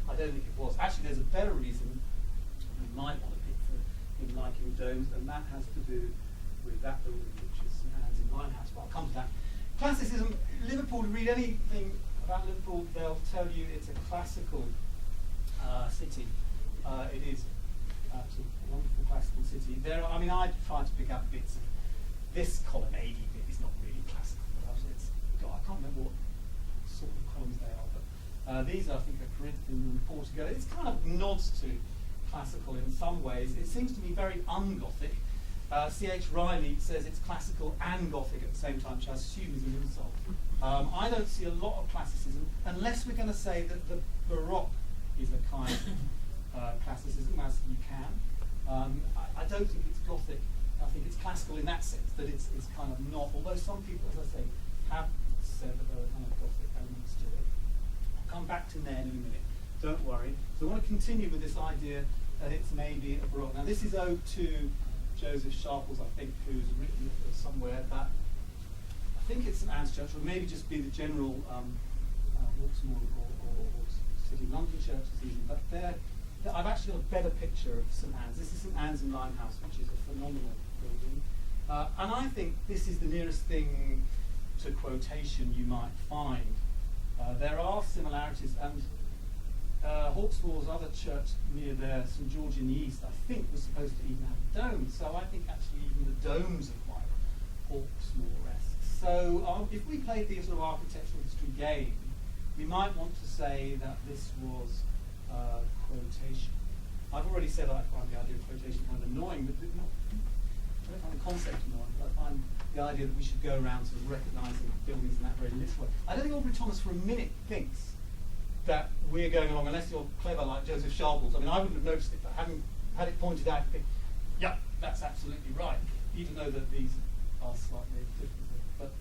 I don't think it was. Actually, there's a better reason we might want to pick for him liking domes, and that has to do with that building, which is St Anne's in Limehouse, but I'll come to that. Classicism, Liverpool, to read anything about Liverpool, they'll tell you it's a classical city. It is a wonderful classical city. I tried to pick out bits of this colonnade bit is not really classical, but I can't remember what sort of columns they are, but these I think are Corinthian and Portugal. It's kind of nods to classical in some ways. It seems to me very un-Gothic. C.H. Riley says it's classical and Gothic at the same time, which I assume is an insult. I don't see a lot of classicism, unless we're going to say that the Baroque is a kind of classicism, as you can. I don't think it's Gothic. I think it's classical in that sense, that it's kind of not, although some people, as I say, have said that there are kind of Gothic elements to it. I'll come back to Nairn in a minute, don't worry. So I want to continue with this idea that it's maybe a Baroque. Now this is owed to Joseph Sharples, I think, who's written somewhere that I think it's St Anne's Church, or maybe just be the general Hawksmoor or City of London churches even, but I've actually got a better picture of St Anne's. This is St Anne's in Limehouse, which is a phenomenal building. And I think this is the nearest thing to quotation you might find. There are similarities, and Hawksmoor's other church near there, St George in the East, I think was supposed to even have a dome. So I think actually even the domes are quite Hawksmoor-esque. So if we played the sort of architectural history game, we might want to say that this was quotation. I've already said I find the idea of quotation kind of annoying, but I don't find the concept annoying, but I find the idea that we should go around sort of recognising buildings in that very literal way. I don't think Aubrey Thomas for a minute thinks that we're going along, unless you're clever like Joseph Sharples. I mean, I wouldn't have noticed it, but having had it pointed out, I think, yeah, that's absolutely right. even though that these are slightly different. But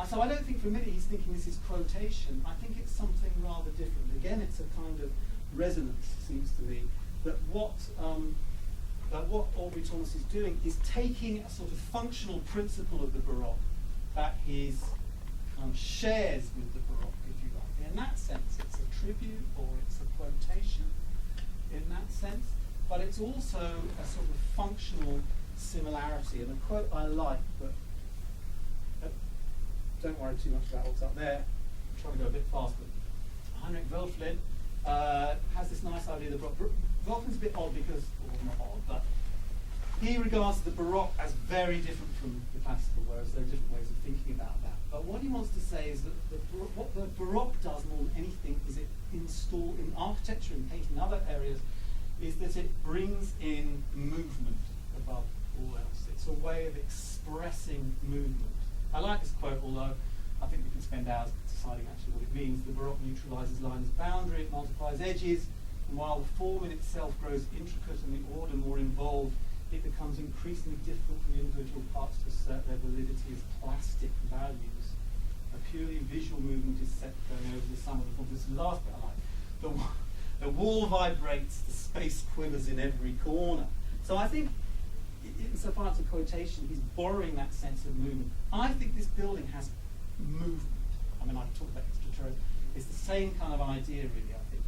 so I don't think for a minute he's thinking this is quotation. I think it's something rather different. Again, it's a kind of resonance, seems to me, that what Aubrey Thomas is doing is taking a sort of functional principle of the Baroque that he kind of shares with the Baroque, if you like. In that sense, it's a tribute or it's a quotation in that sense, but it's also a sort of functional similarity. And a quote I like, but don't worry too much about what's up there. I'm trying to go a bit faster. Heinrich Wölfflin has this nice idea of the Baroque. Wölfflin's a bit odd because, well, not odd, but he regards the Baroque as very different from the classical, whereas there are different ways of thinking about that. But what he wants to say is that what the Baroque does more than anything is it install in architecture and painting and other areas is that it brings in movement above all else. It's a way of expressing movement. I like this quote, although I think we can spend hours deciding actually what it means. The Baroque neutralizes lines boundary, it multiplies edges, and while the form in itself grows intricate and the order more involved, it becomes increasingly difficult for the individual parts to assert their validity as plastic values. A purely visual movement is set going over the sum of the forms. This last bit I like. The wall vibrates, the space quivers in every corner. So I think, insofar as a quotation, he's borrowing that sense of movement. I think this building has movement. I mean, I talk about extraterrestrial. It's the same kind of idea, really, I think.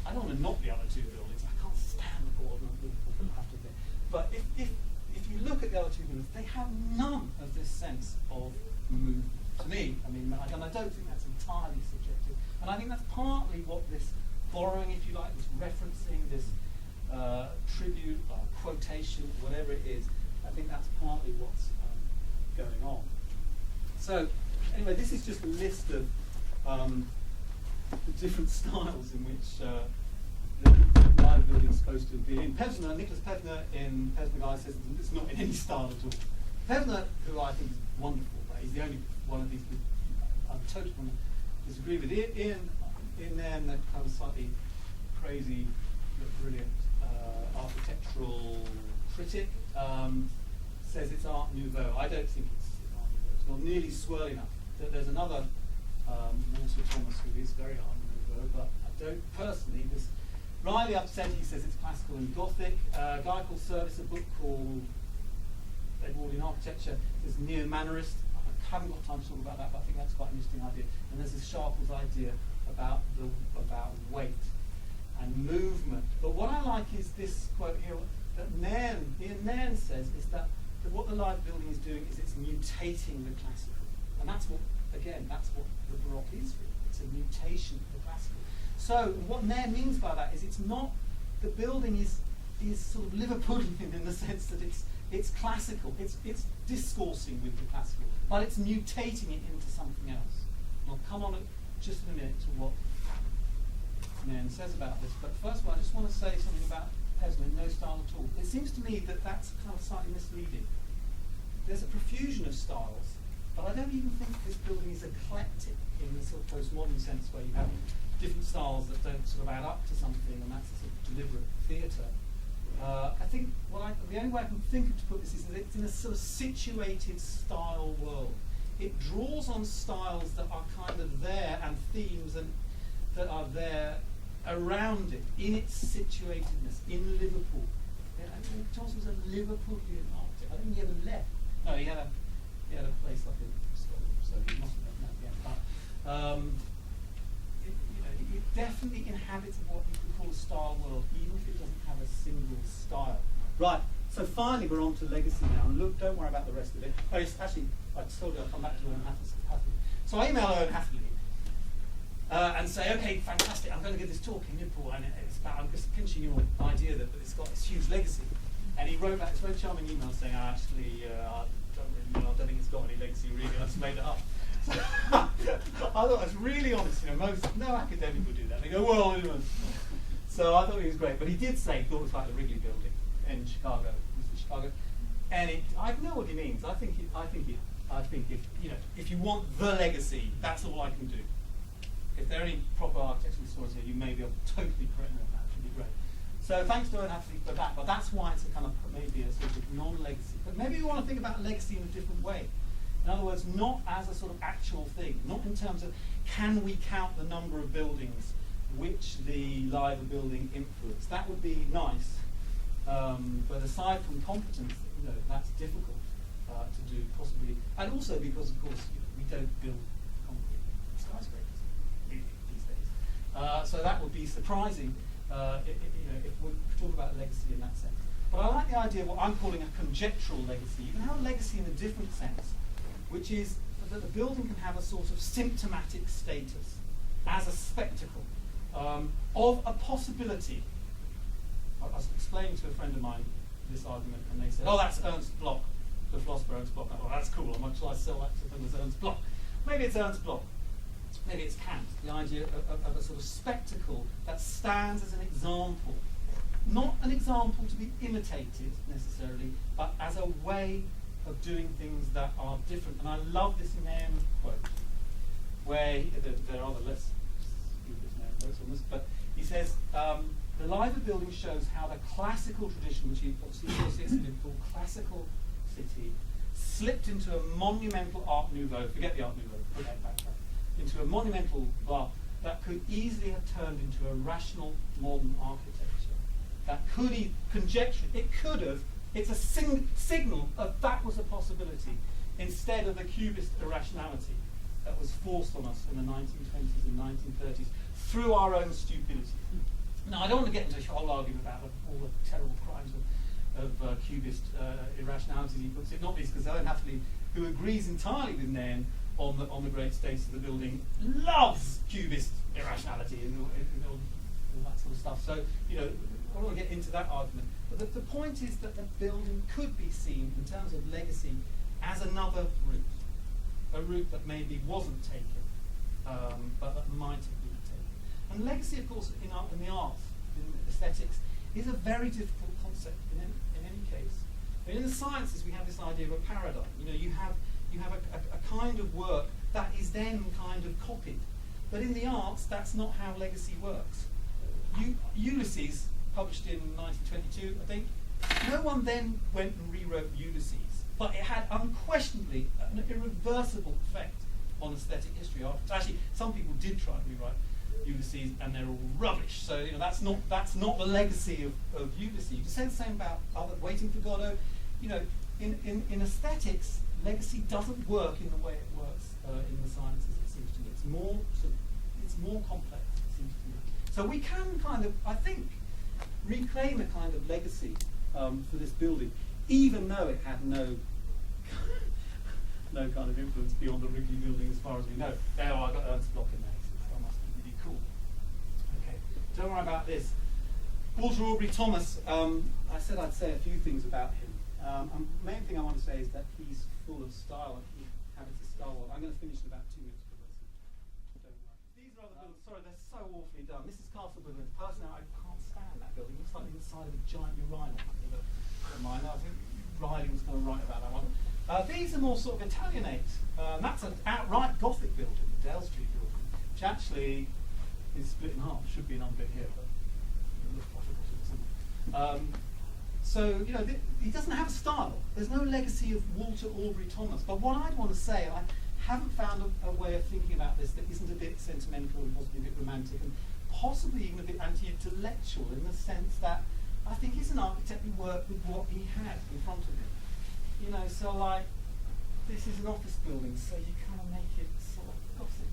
I don't want to knock the other two buildings. I can't stand the Boardman and Liverpool, I have to admit. But if you look at the other two buildings, they have none of this sense of movement. To me, I mean, and I don't think that's entirely subjective. And I think that's partly what this borrowing, if you like, this referencing, this tribute, quotation, whatever it is, I think that's partly what's going on. So, anyway, this is just a list of the different styles in which the live building is supposed to be in. Pevsner, Nicholas Pevsner in Pevsner Guy says it's not in any style at all. Pevsner, who I think is wonderful, but he's the only one of these I'm totally going to disagree with. In them, that kind of slightly crazy but brilliant architectural critic says it's Art Nouveau. I don't think it's Art Nouveau. It's not nearly swirl enough. There's another Walter Thomas who is very Art Nouveau, but I don't personally. This Riley upset. He says it's classical and Gothic. A guy called Service, a book called Edwardian Architecture, is neo-mannerist. I haven't got time to talk about that, but I think that's quite an interesting idea. And there's this Sharples idea about weight and movement. But what I like is this quote here that Nairn says is that what the live building is doing is it's mutating the classical. And that's what, again, that's what the Baroque is really. It's a mutation of the classical. So what Nairn means by that is it's not, the building is sort of Liverpoolian in the sense that it's classical, it's discoursing with the classical, but it's mutating it into something else. And I'll come on just in a minute to what Nairn says about this, but first of all I just want to say something about Pevsner, no style at all. It seems to me that that's kind of slightly misleading. There's a profusion of styles, but I don't even think this building is eclectic in the sort of postmodern sense where you have different styles that don't sort of add up to something, and that's a sort of deliberate theatre. I think the only way I can think of to put this is that it's in a sort of situated style world. It draws on styles that are kind of there and themes and that are there around it in its situatedness in Liverpool. Thomas was a Liverpoolian architect. I think he ever left. No, he had a place like in Scotland, so he must have done that again. But it definitely inhabits what you could call a style world, even if it doesn't have a single style. Right, so finally we're on to legacy now. And look, don't worry about the rest of it. Oh, yes, actually, I told you I'll come back to Owen Hatherley. So I email Owen Hatherley and say, okay, fantastic, I'm going to give this talk in Liverpool, and it's about, I'm just pinching your idea that it's got this huge legacy. And he wrote back this very charming email saying, I don't think it's got any legacy really, I just made it up. So I thought that's really honest, no academic would do that. They go, well, So I thought he was great, but he did say he thought it was like the Wrigley Building in Chicago, and I know what he means. I think if you want the legacy, that's all I can do. If there are any proper architectural historians here, you may be able to totally correct me on that. It would be great. So thanks to Anthony for that, but that's why it's a kind of maybe a sort of non-legacy. But maybe you want to think about legacy in a different way. In other words, not as a sort of actual thing, not in terms of can we count the number of buildings which the Liver building influenced. That would be nice, but aside from competence, that's difficult to do possibly, and also because of course we don't build concrete skyscrapers really these days. So that would be surprising. If we talk about legacy in that sense. But I like the idea of what I'm calling a conjectural legacy. You can have a legacy in a different sense, which is that the building can have a sort of symptomatic status as a spectacle of a possibility. I was explaining to a friend of mine this argument, and they said, "Oh, that's Ernst Bloch, the philosopher Ernst Bloch." Oh, that's cool. Shall I sell that to them as Ernst Bloch? Maybe it's Ernst Bloch. Maybe it's Kant, the idea of a sort of spectacle that stands as an example. Not an example to be imitated necessarily, but as a way of doing things that are different. And I love this Nairn quote, where there are the less Nairn quotes on this, but he says, the Liver building shows how the classical tradition, which he obviously associates with Liverpool, classical city, slipped into a monumental Art Nouveau, forget the Art Nouveau, put that back, into a monumental bar that could easily have turned into a rational modern architecture. That could conjecture, it could have, it's a signal of that was a possibility, instead of the cubist irrationality that was forced on us in the 1920s and 1930s through our own stupidity. Now, I don't want to get into a whole argument about all the terrible crimes of cubist irrationality he puts it, not least because Owen Hatherley, who agrees entirely with Nairn on the great status of the building, loves cubist irrationality and all that sort of stuff. So, I don't want to get into that argument. But the point is that the building could be seen, in terms of legacy, as another route. A route that maybe wasn't taken, but that might have been taken. And legacy, of course, in the arts, in aesthetics, is a very difficult concept in any case. In the sciences, we have this idea of a paradigm. You have a kind of work that is then kind of copied. But in the arts, that's not how legacy works. Ulysses, published in 1922, I think, no one then went and rewrote Ulysses, but it had unquestionably an irreversible effect on aesthetic history afterwards. Actually, some people did try and rewrite Ulysses, and they're all rubbish. So that's not the legacy of Ulysses. You say the same about Waiting for Godot. In aesthetics, legacy doesn't work in the way it works in the sciences. It seems to me it's more complex. It seems to me. So we can kind of, I think, reclaim a kind of legacy for this building, even though it had no kind of influence beyond the Wrigley building, as far as we know. There, I got Ernst Bloch in there, so that must be really cool. Okay, don't worry about this. Walter Aubrey Thomas. I said I'd say a few things about him. The main thing I want to say is that he's full of style, and he habits of style. I'm going to finish in about 2 minutes. Don't worry. These are other buildings. Sorry, they're so awfully done. This is Castle Building. Personally, I can't stand that building. It looks like the inside of a giant urinal. I think Riley was going to write about that one. These are more sort of Italianate. That's an outright Gothic building, the Dale Street building, which actually is split in half. Should be another bit here, but it looks like a Gothic. So, he doesn't have a style. There's no legacy of Walter Aubrey Thomas. But what I'd want to say, I haven't found a way of thinking about this that isn't a bit sentimental and possibly a bit romantic and possibly even a bit anti-intellectual, in the sense that I think he's an architect who worked with what he had in front of him. So like, this is an office building, so you kind of make it sort of Gothic.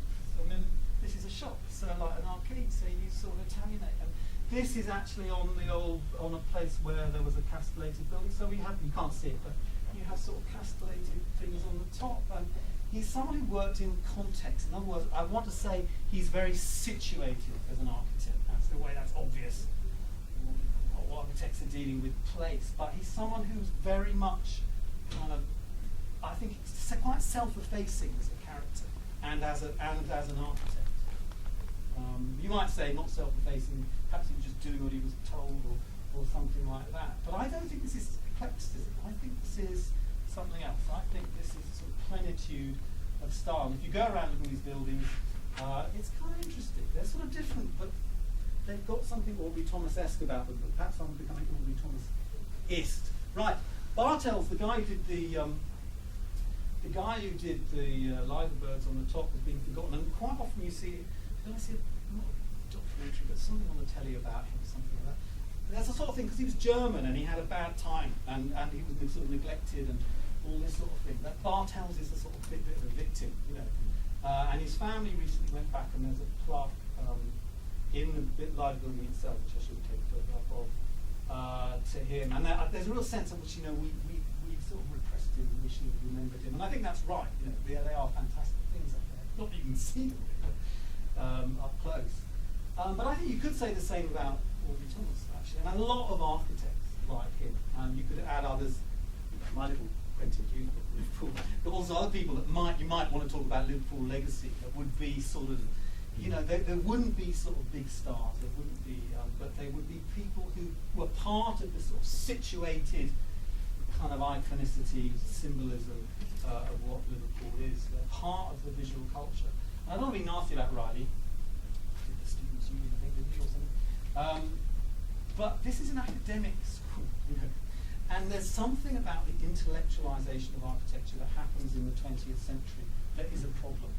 This is a shop, so like an arcade, so you sort of Italianate. And this is actually on a place where there was a castellated building, so you can't see it, but you have sort of castellated things on the top. And he's someone who worked in context. In other words, I want to say he's very situated as an architect. That's the way that's obvious. Architects are dealing with place, but he's someone who's very much kind of, I think, quite self-effacing as a character and as an architect. You might say not self-effacing, perhaps he was just doing what he was told or something like that. But I don't think this is eclecticism. I think this is something else. I think this is a sort of plenitude of style. And if you go around looking at these buildings, it's kind of interesting. They're sort of different, but they've got something Aubrey Thomas-esque about them, but perhaps I'm becoming Aubrey Thomas-ist. Right, Bartels, the guy who did the liver birds on the top has been forgotten, and quite often you see, not a documentary, but something on the telly about him, something like that. That's the sort of thing, because he was German and he had a bad time, and he was sort of neglected and all this sort of thing. That Bartels is a sort of bit of a victim, you know. And his family recently went back, and there's a plaque in the live building itself, which I should take a photograph of, to him. And there's a real sense in which, you know, we sort of repressed him, we should have remembered him. And I think that's right, you know, they are fantastic things up there. Not that you can see them up close. But I think you could say the same about Aubrey Thomas, actually. And a lot of architects like him. You could add others, my little Quentin Hughes book, Liverpool, but also other people that you might want to talk about Liverpool legacy, that would be sort of, you know, there wouldn't be sort of big stars, there wouldn't be, but they would be people who were part of the sort of situated kind of iconicity, symbolism of what Liverpool is. They're part of the visual culture. And I don't want to be nasty about Riley, did the students' union, I think, did he, or something. But this is an academic school, you know. And there's something about the intellectualization of architecture that happens in the 20th century that is a problem.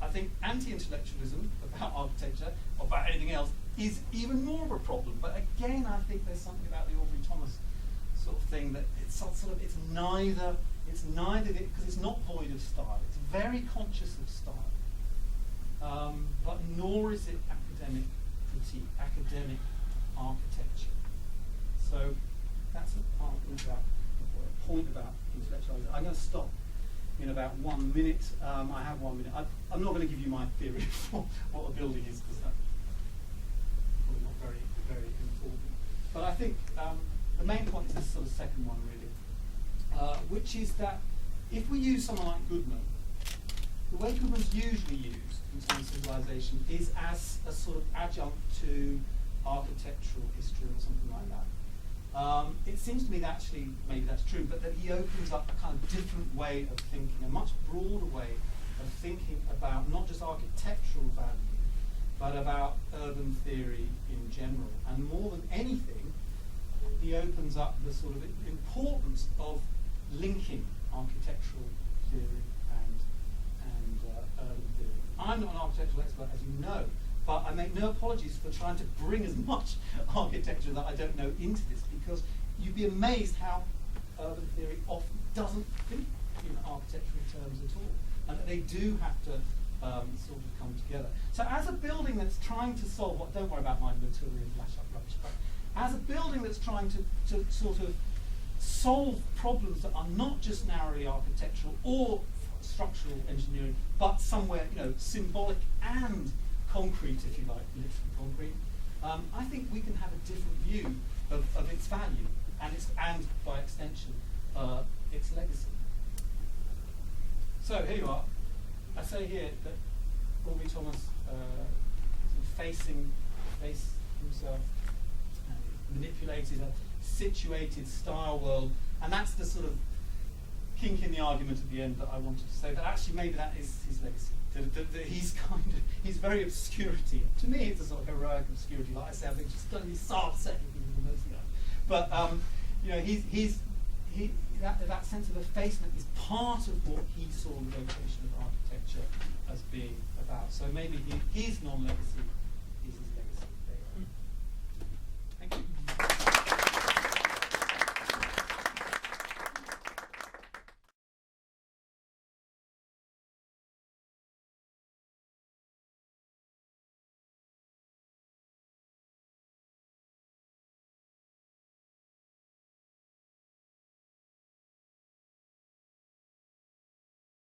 I think anti-intellectualism about architecture, or about anything else, is even more of a problem. But again, I think there's something about the Aubrey Thomas sort of thing that it's neither, because it's not void of style. It's very conscious of style. But nor is it academic critique, academic architecture. So that's a point about intellectualization. I'm going to stop in about 1 minute. I have 1 minute. I'm not going to give you my theory for what a building is, because that's probably not very, very important. But I think the main point is this sort of second one, really, which is that if we use someone like Goodman, the way Goodman's usually used in civilization is as a sort of adjunct to architectural history or something like that. It seems to me that actually, maybe that's true, but that he opens up a kind of different way of thinking, a much broader way of thinking about not just architectural value, but about urban theory in general. And more than anything, he opens up the sort of importance of linking architectural theory and urban theory. I'm not an architectural expert, as you know, but I make no apologies for trying to bring as much architecture that I don't know into this, because you'd be amazed how urban theory often doesn't think in architectural terms at all, and that they do have to sort of come together. So as a building that's trying to solve what, don't worry about my Luturian flash-up rubbish, but as a building that's trying to sort of solve problems that are not just narrowly architectural or structural engineering, but somewhere, you know, symbolic and concrete, if you like, literally concrete, I think we can have a different view of its value and by extension, its legacy. So here you are. I say here that Aubrey Thomas faced himself and manipulated a situated style world, and that's the sort of kink in the argument at the end that I wanted to say, that actually maybe that is his legacy. That he's very obscurity. To me, it's a sort of heroic obscurity. Like I say, I think it's going to be self-setting than most guys. But you know, that sense of effacement is part of what he saw the vocation of architecture as being about. So maybe his non-legacy